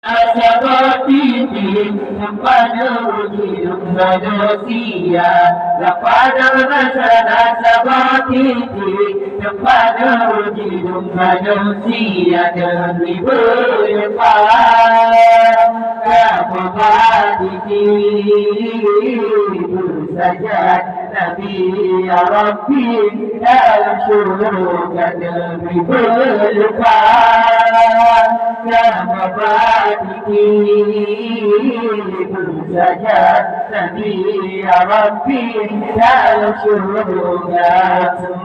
seperti pada hidup manusia, lepas masalah seperti pada hidup manusia demi berdepan kepada sajad Nabi ya Rabbi dalam syurga demi berdepan kepada sajad Nabi ya Rabbi dalam syurga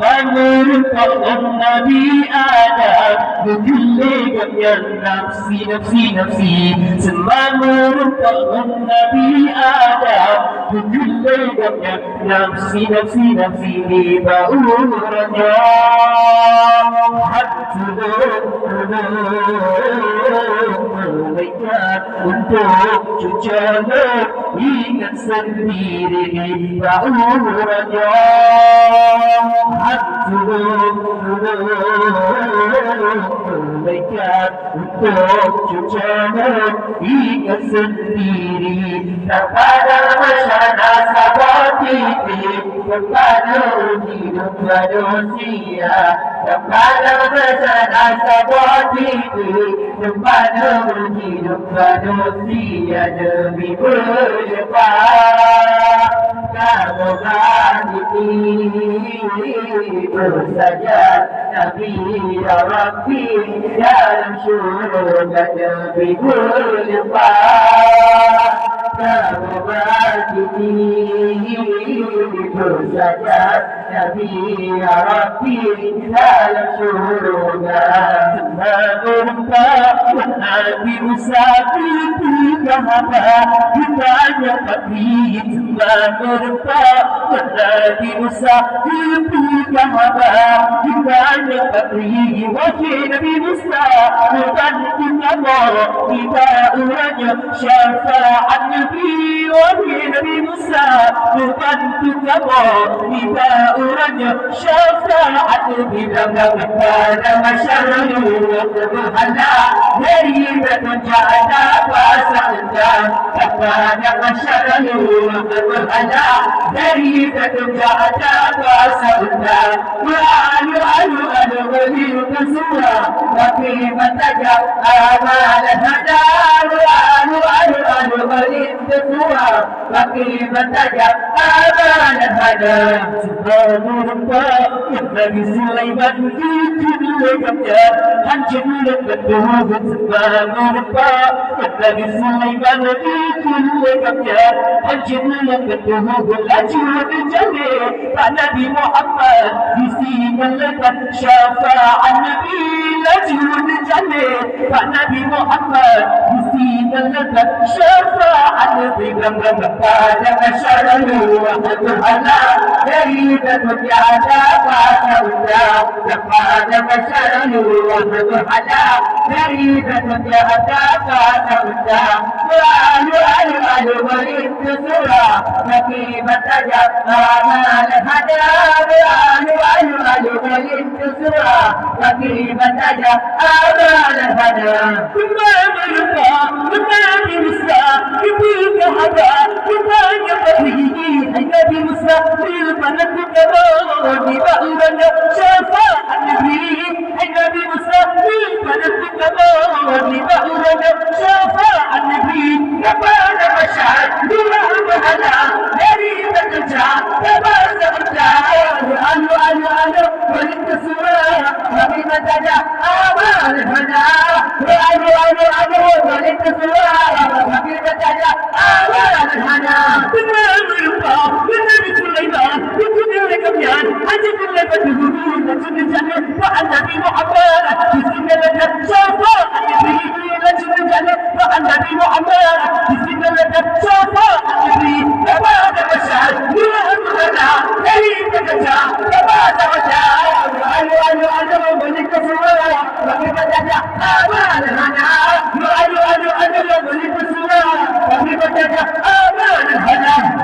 menurut Nabi Adam bergelegar yang nafsi nafsi nafsi menurut Nabi Adam bergelegar yang nafsi nafsi nafsi di baurannya hati malaikat untuk cucanya ingat sendiri di baurannya hati malaikat untuk cucanya ingat sendiri kepada masyarakat seperti kepada hidup manusia kepada masyarakat seperti kepada hidup manusia demi berdepan kamu bersajad Nabi ya Rabbi dalam syurga demi berdepan kamu bersajad Nabi ya Rabbi dalam syurga menurut Nabi Musa itu kahaba ditanya Nabi menurut Nabi Musa itu kahaba ditanya Nabi wahai Nabi Musa bukan Allah tidak uranya syafaat Nabi wahai Nabi Musa bukan Allah tidak uranya syafaat Nabi dalam kepada masyarakat berhala dari berjalan pasal dan kepada masyarakat berhala dari berjalan pasal dan alu berlihat semua tapi mataja amal hada alu berlihat semua tapi mataja amal hada subhanallah Nabi Sulaiman diculiknya hancur berdoa subhanallah Nabi Sulaiman diculiknya hancur berdoa laju menjadi Nabi Muhammad di sini melekat syafaat Nabi laju menjadi Nabi Muhammad di sini melekat syafaat Nabi pada masyarakat berhala dari berjalan pasal kepada masyarakat berhala dari berjalan pasal alu berlihat surah tapi bertajak amal hada alu berlihat surah tapi bertajak amal hada Nabi Musa itu kahaba ditanya Nabi Musa bilbana tukaro di baurannya syafaat Nabi Nabi Musa bilbana tukaro di baurannya syafaat Nabi kepada masyarakat dua berhala dari bekerja kepada kerja alu berita surah Nabi berkata amal hada alu berita surah Nabi berkata amal hada Nabi Sulaiman diculiknya hancur berdoa Nabi Muhammad di sini lekat syafaat Nabi laju menjadi Nabi Muhammad di sini lekat syafaat Nabi kepada masyarakat berhala dari bekerja kepada masyarakat alu berlihat surah Nabi berkata amal hada alu berlihat surah Nabi berkata amal hada